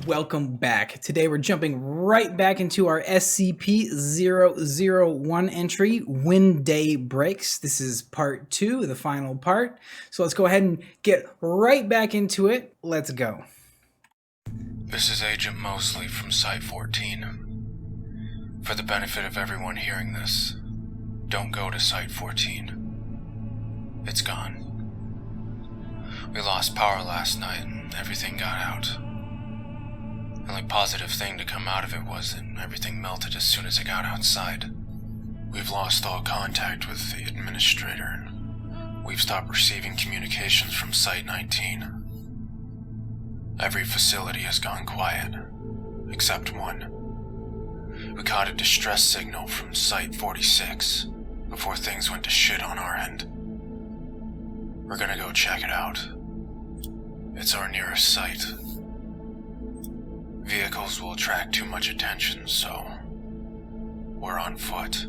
welcome back. Today we're jumping right back into our SCP-001 entry, When Day Breaks. This is part 2, the final part. So let's go ahead and get right back into it. Let's go. This is Agent Mosley from Site-14. For the benefit of everyone hearing this, don't go to Site-14. It's gone. We lost power last night and everything got out. The only positive thing to come out of it was that everything melted as soon as it got outside. We've lost all contact with the administrator. We've stopped receiving communications from Site-19. Every facility has gone quiet, except one. We caught a distress signal from Site-46 before things went to shit on our end. We're gonna go check it out. It's our nearest site. Vehicles will attract too much attention, so we're on foot.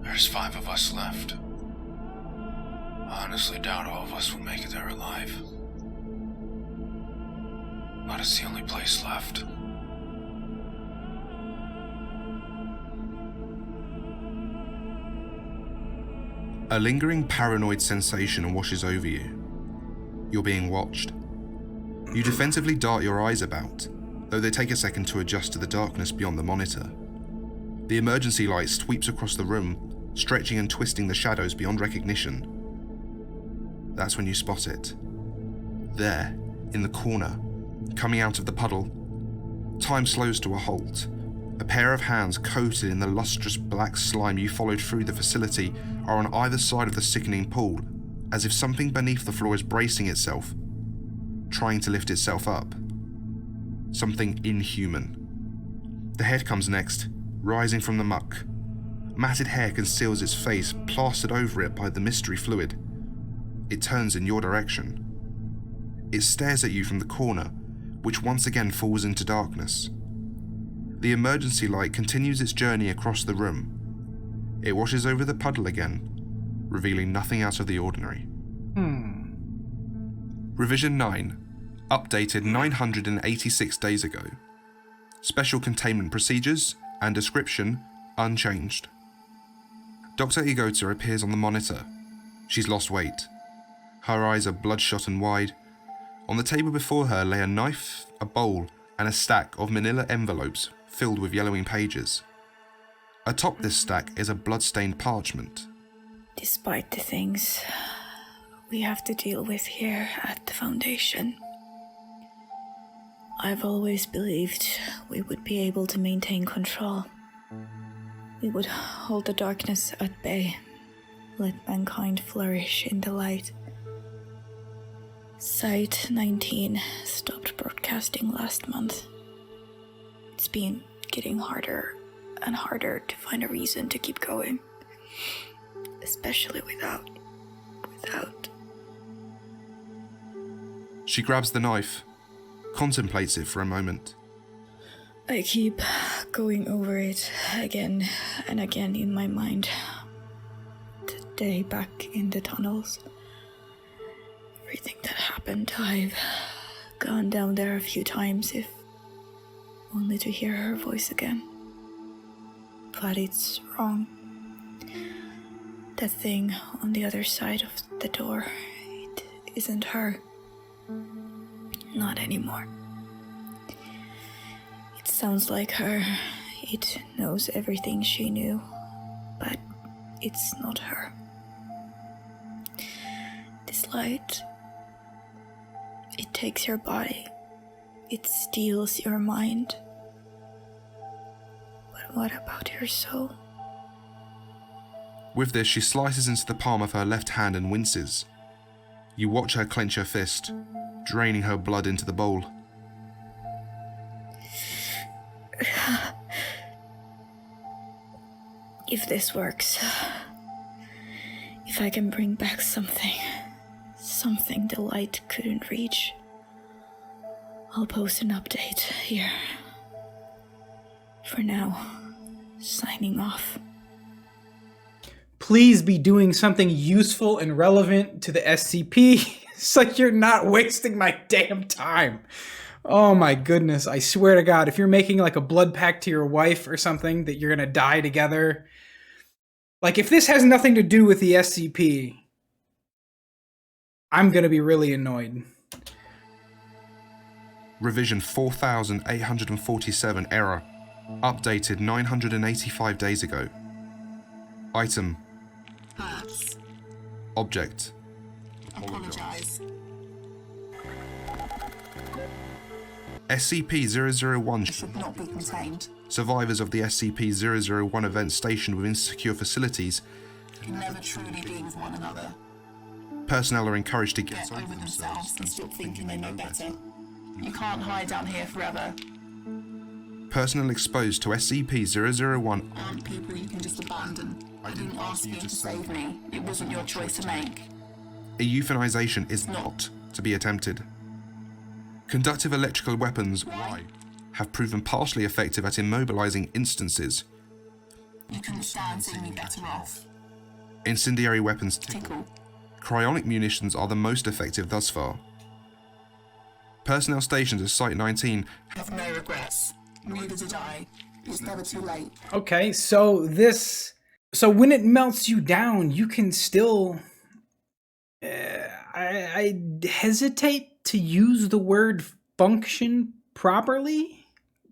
There's 5 of us left. I honestly doubt all of us will make it there alive. But it's the only place left. A lingering paranoid sensation washes over you. You're being watched. You defensively dart your eyes about, though they take a second to adjust to the darkness beyond the monitor. The emergency light sweeps across the room, stretching and twisting the shadows beyond recognition. That's when you spot it. There, in the corner, coming out of the puddle. Time slows to a halt. A pair of hands coated in the lustrous black slime you followed through the facility are on either side of the sickening pool, as if something beneath the floor is bracing itself, trying to lift itself up. Something inhuman. The head comes next, rising from the muck. Matted hair conceals its face, plastered over it by the mystery fluid. It turns in your direction. It stares at you from the corner, which once again falls into darkness. The emergency light continues its journey across the room. It washes over the puddle again, revealing nothing out of the ordinary. Revision 9, updated 986 days ago. Special containment procedures and description unchanged. Dr. Egota appears on the monitor. She's lost weight. Her eyes are bloodshot and wide. On the table before her lay a knife, a bowl, and a stack of manila envelopes filled with yellowing pages. Atop this stack is a blood-stained parchment. Despite the things we have to deal with here at the Foundation, I've always believed we would be able to maintain control. We would hold the darkness at bay, let mankind flourish in the light. Site-19 stopped broadcasting last month. It's been getting harder and harder to find a reason to keep going. Especially without... She grabs the knife, contemplates it for a moment. I keep going over it again and again in my mind. The day back in the tunnels. Everything that happened, I've gone down there a few times, if only to hear her voice again. But it's wrong. That thing on the other side of the door, it isn't her. Not anymore. It sounds like her. It knows everything she knew, but it's not her. This light, it takes your body. It steals your mind. But what about your soul? With this, she slices into the palm of her left hand and winces. You watch her clench her fist, draining her blood into the bowl. If this works, if I can bring back something the light couldn't reach, I'll post an update here. For now, signing off. Please be doing something useful and relevant to the SCP. It's like, you're not wasting my damn time. Oh my goodness. I swear to God, if you're making like a blood pact to your wife or something that you're going to die together. Like, if this has nothing to do with the SCP, I'm going to be really annoyed. Revision 4847 error. Updated 985 days ago. Item. Hurts. Object. Apologize. SCP-001 Should not be contained. survivors of the SCP-001 event stationed within secure facilities. Can never truly be with one another. Personnel are encouraged to Get over themselves and stop thinking they know better. You can't hide down here forever. Personnel exposed to SCP-001 Aren't people you can just abandon. I didn't ask you to save me. It wasn't your choice to make. A euthanization is not to be attempted. Conductive electrical weapons have proven partially effective at immobilizing instances. You couldn't stand seeing me better off. Incendiary weapons Tickle. Cryonic munitions are the most effective thus far. Personnel stationed at Site 19 Have no regrets. Neither did I. It's never too late. Okay, so when it melts you down, you can still. I hesitate to use the word function properly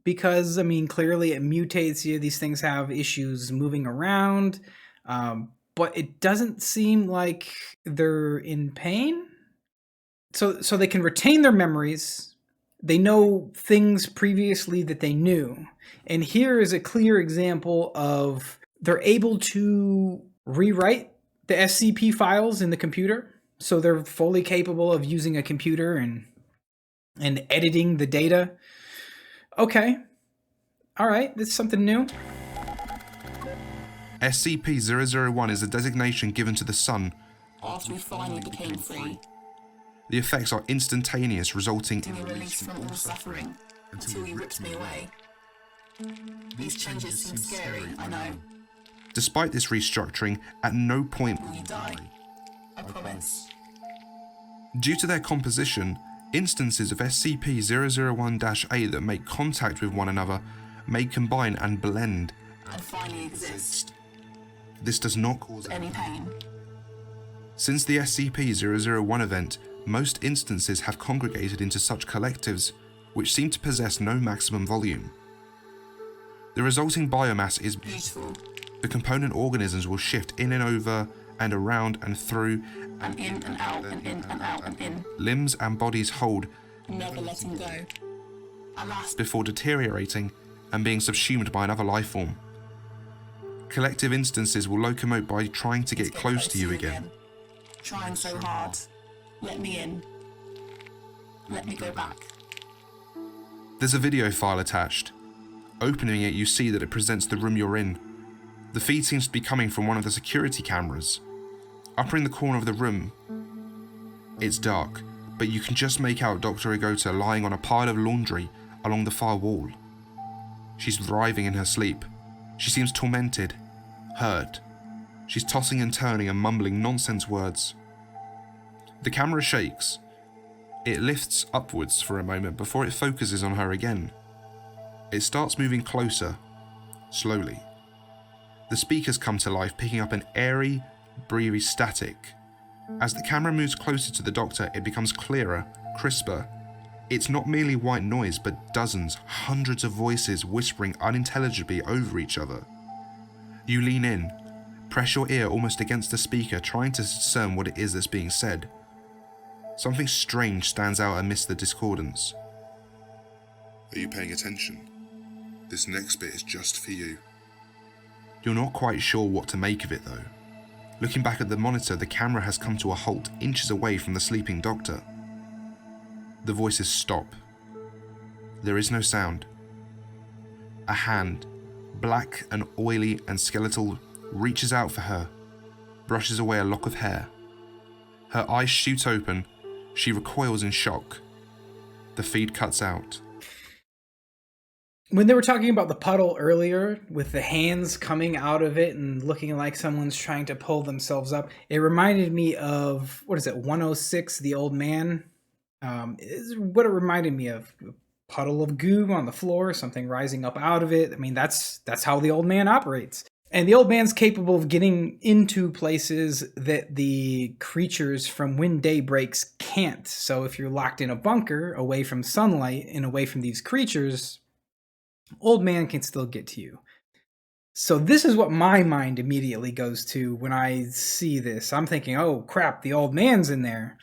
because, I mean, clearly it mutates you. These things have issues moving around, but it doesn't seem like they're in pain. So they can retain their memories. They know things previously that they knew. And here is a clear example of they're able to rewrite the SCP files in the computer. So they're fully capable of using a computer and editing the data. Okay. All right, that's something new. SCP-001 is a designation given to the Sun. After we finally became free, The effects are instantaneous, resulting to be released from all suffering until you ripped me away. These changes seem scary, I know. Despite this restructuring, at no point Will you die? I promise. due to their composition, instances of SCP-001-A that make contact with one another may combine and blend. And finally exist. This does not cause Any pain. Since the SCP-001 event, most instances have congregated into such collectives, which seem to possess no maximum volume. The resulting biomass is Beautiful. the component organisms will shift in and over and around and through. And in and out and in and out and in. Limbs and bodies hold Never letting go. Alas, before deteriorating and being subsumed by another life form. Collective instances will locomote by trying to get close to you again. Trying so hard. Let me in. Let me go back. There's a video file attached. Opening it, you see that it presents the room you're in. The feed seems to be coming from one of the security cameras. Upper in the corner of the room, it's dark, but you can just make out Dr. Egota lying on a pile of laundry along the far wall. She's writhing in her sleep. She seems tormented, hurt. She's tossing and turning and mumbling nonsense words. The camera shakes. It lifts upwards for a moment before it focuses on her again. It starts moving closer, slowly. The speakers come to life, picking up an airy, breathy static. As the camera moves closer to the doctor, it becomes clearer, crisper. It's not merely white noise, but dozens, hundreds of voices whispering unintelligibly over each other. You lean in, press your ear almost against the speaker, trying to discern what it is that's being said. Something strange stands out amidst the discordance. Are you paying attention? This next bit is just for you. You're not quite sure what to make of it though. Looking back at the monitor, the camera has come to a halt inches away from the sleeping doctor. The voices stop. There is no sound. A hand, black and oily and skeletal, reaches out for her, brushes away a lock of hair. Her eyes shoot open. She recoils in shock. The feed cuts out. when they were talking about the puddle earlier with the hands coming out of it and looking like someone's trying to pull themselves up, it reminded me of, what is it, 106, The Old Man? Is what it reminded me of. A puddle of goo on the floor, something rising up out of it. I mean, that's how the old man operates. And the old man's capable of getting into places that the creatures from When Day Breaks can't. So if you're locked in a bunker away from sunlight and away from these creatures, old man can still get to you. So this is what my mind immediately goes to when I see this. I'm thinking, oh crap, the old man's in there.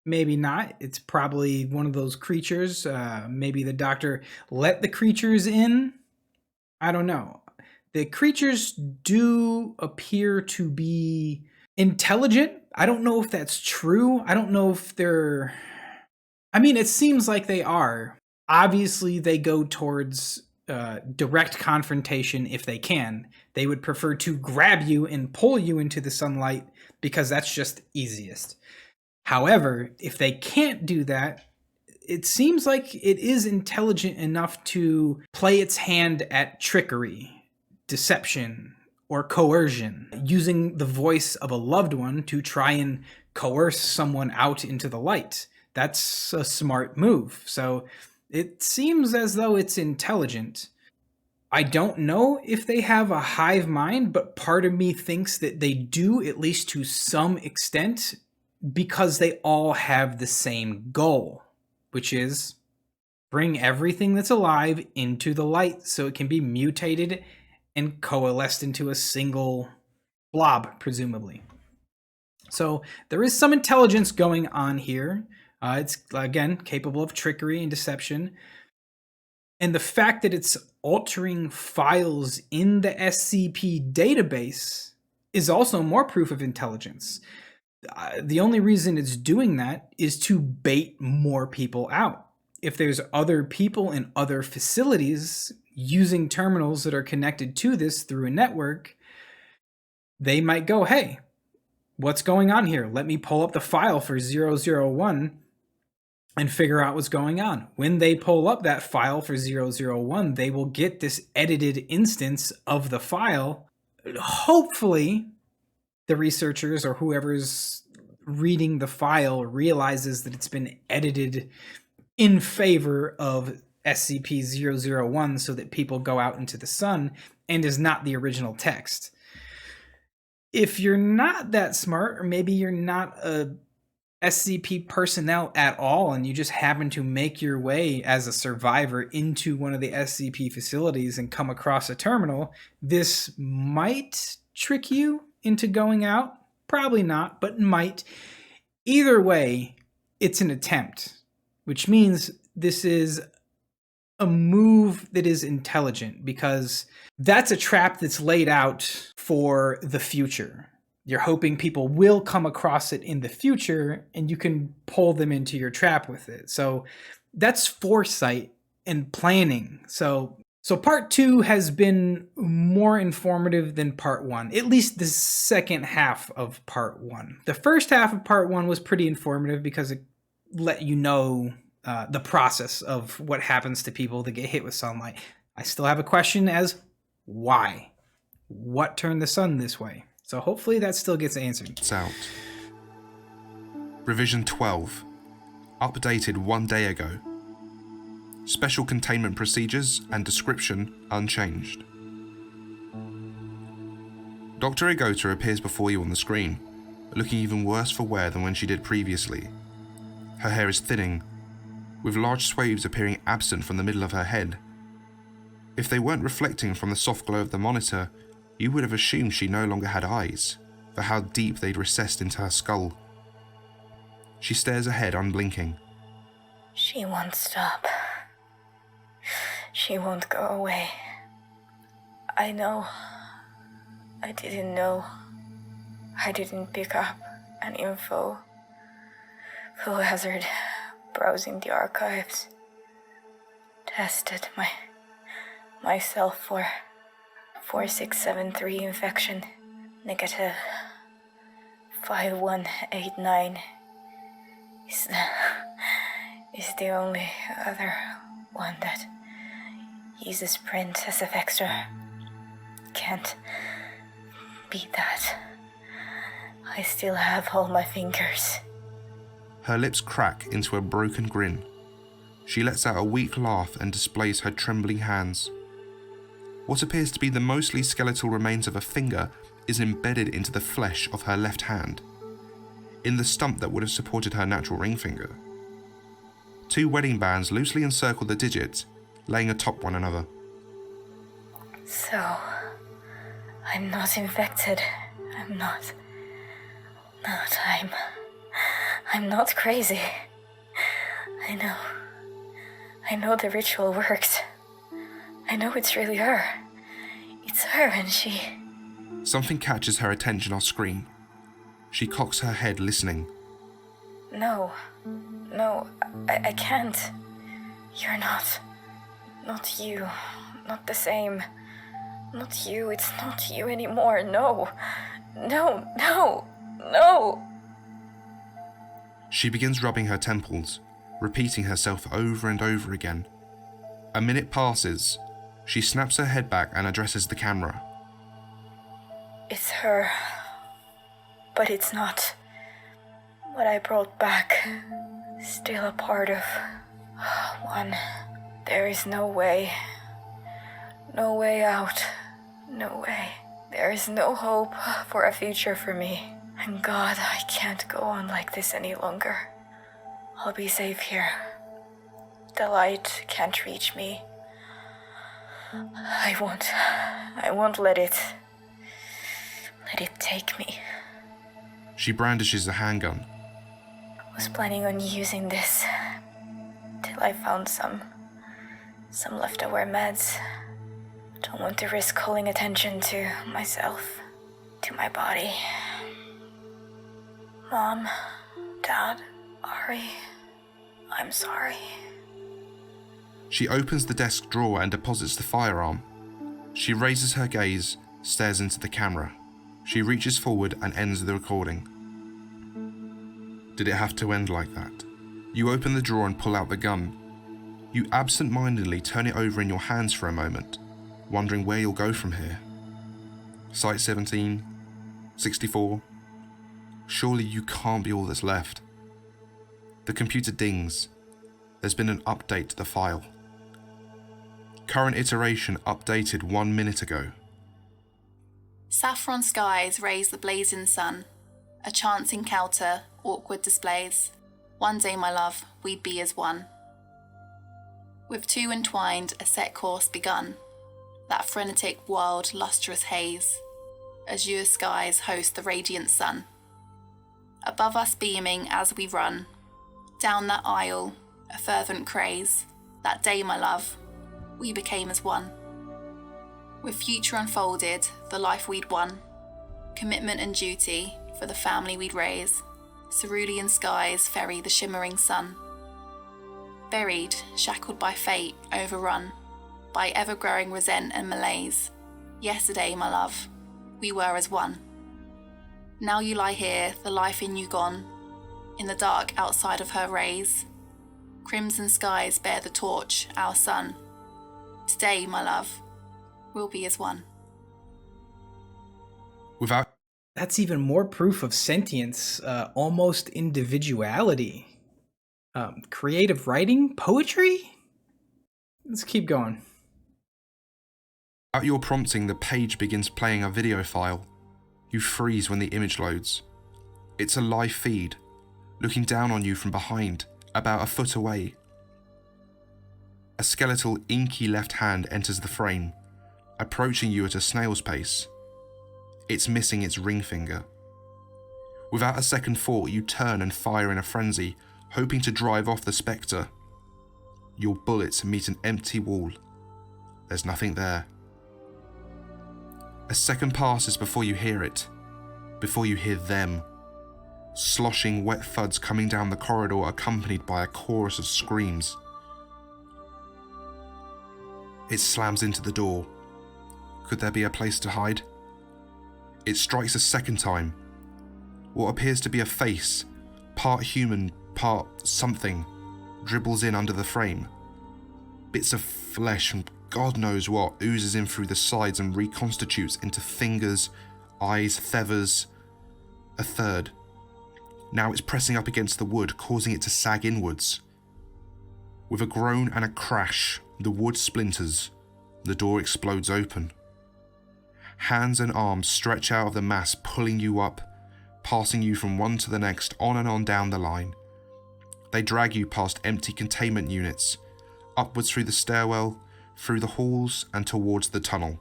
Maybe not. It's probably one of those creatures. Maybe the doctor let the creatures in. I don't know. The creatures do appear to be intelligent. I don't know if that's true. I don't know if they're... I mean, it seems like they are. Obviously, they go towards direct confrontation if they can. They would prefer to grab you and pull you into the sunlight because that's just easiest. However, if they can't do that, it seems like it is intelligent enough to play its hand at trickery, deception, or coercion, using the voice of a loved one to try and coerce someone out into the light. That's a smart move. So it seems as though it's intelligent. I don't know if they have a hive mind, but part of me thinks that they do, at least to some extent, because they all have the same goal, which is bring everything that's alive into the light so it can be mutated and coalesced into a single blob, presumably. So there is some intelligence going on here. It's, again, capable of trickery and deception. And the fact that it's altering files in the SCP database is also more proof of intelligence. The only reason it's doing that is to bait more people out. If there's other people in other facilities using terminals that are connected to this through a network, they might go, hey, what's going on here? Let me pull up the file for 001 and figure out what's going on. When they pull up that file for 001, they will get this edited instance of the file. Hopefully, the researchers or whoever's reading the file realizes that it's been edited in favor of SCP-001 so that people go out into the sun and is not the original text. If you're not that smart, or maybe you're not a SCP personnel at all and you just happen to make your way as a survivor into one of the SCP facilities and come across a terminal, this might trick you into going out. Probably not, but might. Either way, it's an attempt, which means this is a move that is intelligent, because that's a trap that's laid out for the future. You're hoping people will come across it in the future and you can pull them into your trap with it. So that's foresight and planning. So part 2 has been more informative than part 1, at least the second half of part 1. The first half of part 1 was pretty informative because it let you know the process of what happens to people that get hit with sunlight. I still have a question as why? What turned the sun this way? So hopefully that still gets answered. It's out. Revision 12. Updated 1 day ago. Special containment procedures and description unchanged. Dr. Egota appears before you on the screen, looking even worse for wear than when she did previously. Her hair is thinning, with large swathes appearing absent from the middle of her head. If they weren't reflecting from the soft glow of the monitor, you would have assumed she no longer had eyes, for how deep they'd recessed into her skull. She stares ahead unblinking. She won't stop. She won't go away. I know. I didn't know. I didn't pick up an info. Full hazard. Browsing the archives. Tested myself for 4673 infection. Negative. 5189 is the only other one that uses print as a vector. Can't beat that. I still have all my fingers. Her lips crack into a broken grin. She lets out a weak laugh and displays her trembling hands. What appears to be the mostly skeletal remains of a finger is embedded into the flesh of her left hand, in the stump that would have supported her natural ring finger. 2 wedding bands loosely encircle the digits, laying atop one another. So, I'm not infected. I'm not. I'm not crazy. I know the ritual works. I know it's really her. It's her and she... Something catches her attention off screen. She cocks her head, listening. No, I can't. You're not. Not you. Not the same. Not you. It's not you anymore. No. She begins rubbing her temples, repeating herself over and over again. A minute passes. She snaps her head back and addresses the camera. It's her. But it's not. What I brought back. Still a part of... one. There is no way. No way out. No way. There is no hope for a future for me. And God, I can't go on like this any longer. I'll be safe here. The light can't reach me. I won't let it take me. She brandishes a handgun. Was planning on using this till I found some leftover meds. Don't want to risk calling attention to myself, to my body. Mom, Dad, Ari, I'm sorry. She opens the desk drawer and deposits the firearm. She raises her gaze, stares into the camera. She reaches forward and ends the recording. Did it have to end like that? You open the drawer and pull out the gun. You absent-mindedly turn it over in your hands for a moment, wondering where you'll go from here. Site 17, 64. Surely you can't be all that's left. The computer dings. There's been an update to the file. Current iteration updated 1 minute ago. Saffron skies raise the blazing sun. A chance encounter, awkward displays. One day, my love, we'd be as one. With 2 entwined, a set course begun. That frenetic, wild, lustrous haze. Azure skies host the radiant sun. Above us beaming as we run. Down that aisle, a fervent craze. That day, my love, we became as one. With future unfolded, the life we'd won. Commitment and duty for the family we'd raise. Cerulean skies ferry the shimmering sun. Buried, shackled by fate, overrun by ever-growing resent and malaise. Yesterday, my love, we were as one. Now you lie here, the life in you gone, in the dark outside of her rays. Crimson skies bear the torch, our sun. Today, my love, we'll be as one. Without... That's even more proof of sentience, almost individuality. Creative writing? Poetry? Let's keep going. Without your prompting, the page begins playing a video file. You freeze when the image loads. It's a live feed, looking down on you from behind, about a foot away. A skeletal, inky left hand enters the frame, approaching you at a snail's pace. It's missing its ring finger. Without a second thought, you turn and fire in a frenzy, hoping to drive off the spectre. Your bullets meet an empty wall. There's nothing there. A second passes before you hear it, before you hear them. Sloshing wet thuds coming down the corridor accompanied by a chorus of screams. It slams into the door. Could there be a place to hide? It strikes a second time. What appears to be a face, part human, part something, dribbles in under the frame. Bits of flesh and God knows what oozes in through the sides and reconstitutes into fingers, eyes, feathers. A third. Now it's pressing up against the wood, causing it to sag inwards. With a groan and a crash, the wood splinters. The door explodes open. Hands and arms stretch out of the mass, pulling you up, passing you from one to the next, on and on down the line. They drag you past empty containment units, upwards through the stairwell, through the halls and towards the tunnel.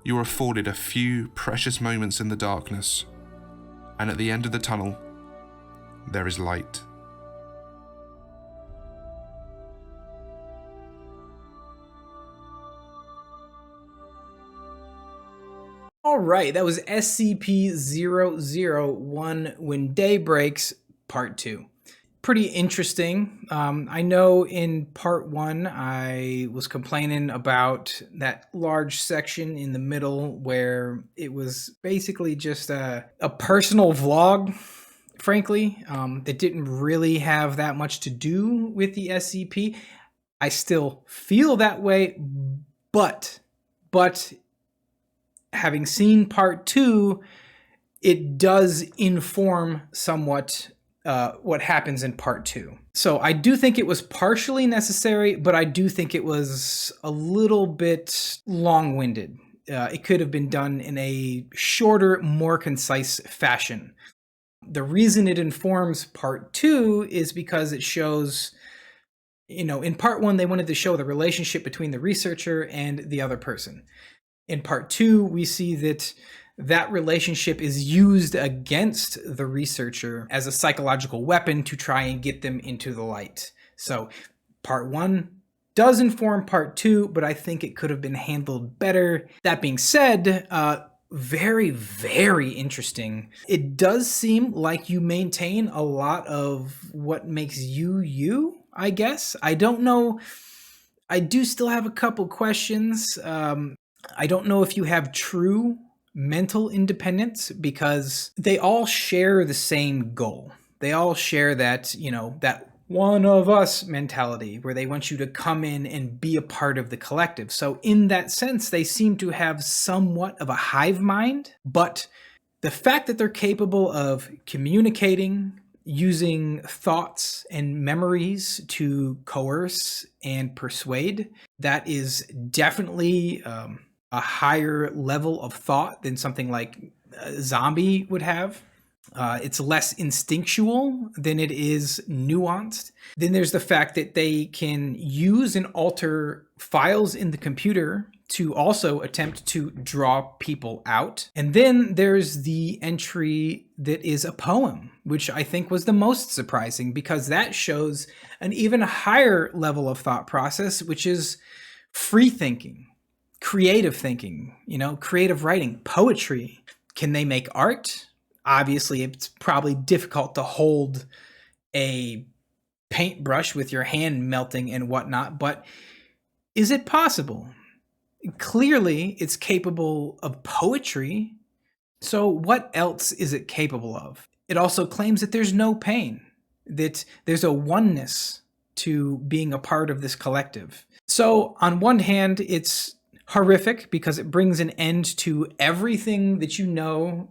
You are afforded a few precious moments in the darkness, and at the end of the tunnel, there is light. All right, that was SCP-001 When Day Breaks, Part 2. Pretty interesting. I know in Part 1 I was complaining about that large section in the middle where it was basically just a personal vlog, frankly, that didn't really have that much to do with the SCP. I still feel that way, but having seen Part 2, it does inform somewhat what happens in Part 2. So I do think it was partially necessary, but I do think it was a little bit long-winded. It could have been done in a shorter, more concise fashion. The reason it informs Part 2 is because it shows, in Part 1, they wanted to show the relationship between the researcher and the other person. In Part 2, we see that relationship is used against the researcher as a psychological weapon to try and get them into the light. So Part 1 does inform Part 2, but I think it could have been handled better. That being said, very, very interesting. It does seem like you maintain a lot of what makes you, I guess. I don't know. I do still have a couple questions. I don't know if you have true mental independence, because they all share the same goal. They all share that, that one of us mentality where they want you to come in and be a part of the collective. So in that sense, they seem to have somewhat of a hive mind, but the fact that they're capable of communicating, using thoughts and memories to coerce and persuade, that is definitely a higher level of thought than something like a zombie would have. It's less instinctual than it is nuanced. Then there's the fact that they can use and alter files in the computer to also attempt to draw people out. And then there's the entry that is a poem, which I think was the most surprising, because that shows an even higher level of thought process, which is free thinking, creative thinking, creative writing, poetry. Can they make art? Obviously, it's probably difficult to hold a paintbrush with your hand melting and whatnot, but is it possible? Clearly, it's capable of poetry. So what else is it capable of? It also claims that there's no pain, that there's a oneness to being a part of this collective. So on one hand, it's horrific because it brings an end to everything that you know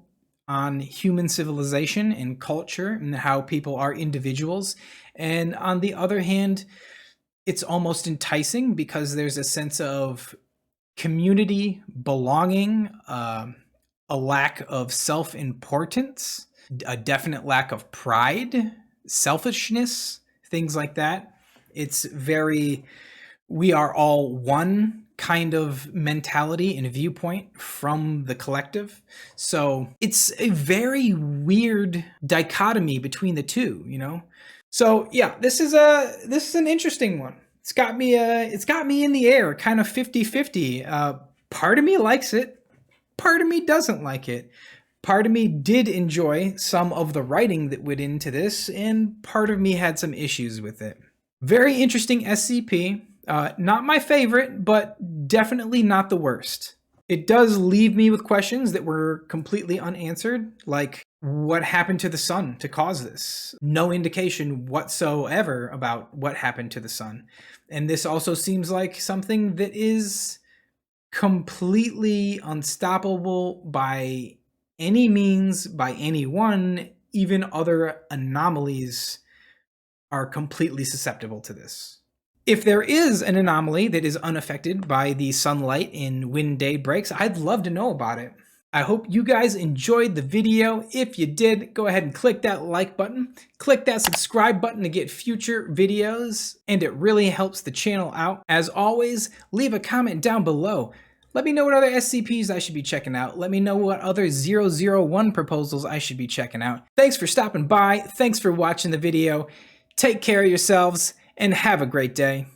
on human civilization and culture and how people are individuals. And on the other hand, it's almost enticing because there's a sense of community, belonging, a lack of self-importance, a definite lack of pride, selfishness, things like that. It's very, we are all one kind of mentality and viewpoint from the collective. So it's a very weird dichotomy between the two, So yeah, this is an interesting one. It's got me in the air, kind of 50-50. Part of me likes it, part of me doesn't like it. Part of me did enjoy some of the writing that went into this, and part of me had some issues with it. Very interesting SCP. Not my favorite, but definitely not the worst. It does leave me with questions that were completely unanswered, like what happened to the sun to cause this. No indication whatsoever about what happened to the sun. And this also seems like something that is completely unstoppable by any means, by anyone. Even other anomalies are completely susceptible to this. If there is an anomaly that is unaffected by the sunlight in When Day Breaks, I'd love to know about it. I hope you guys enjoyed the video. If you did, go ahead and click that like button. Click that subscribe button to get future videos, and it really helps the channel out. As always, leave a comment down below. Let me know what other SCPs I should be checking out. Let me know what other 001 proposals I should be checking out. Thanks for stopping by. Thanks for watching the video. Take care of yourselves, and have a great day.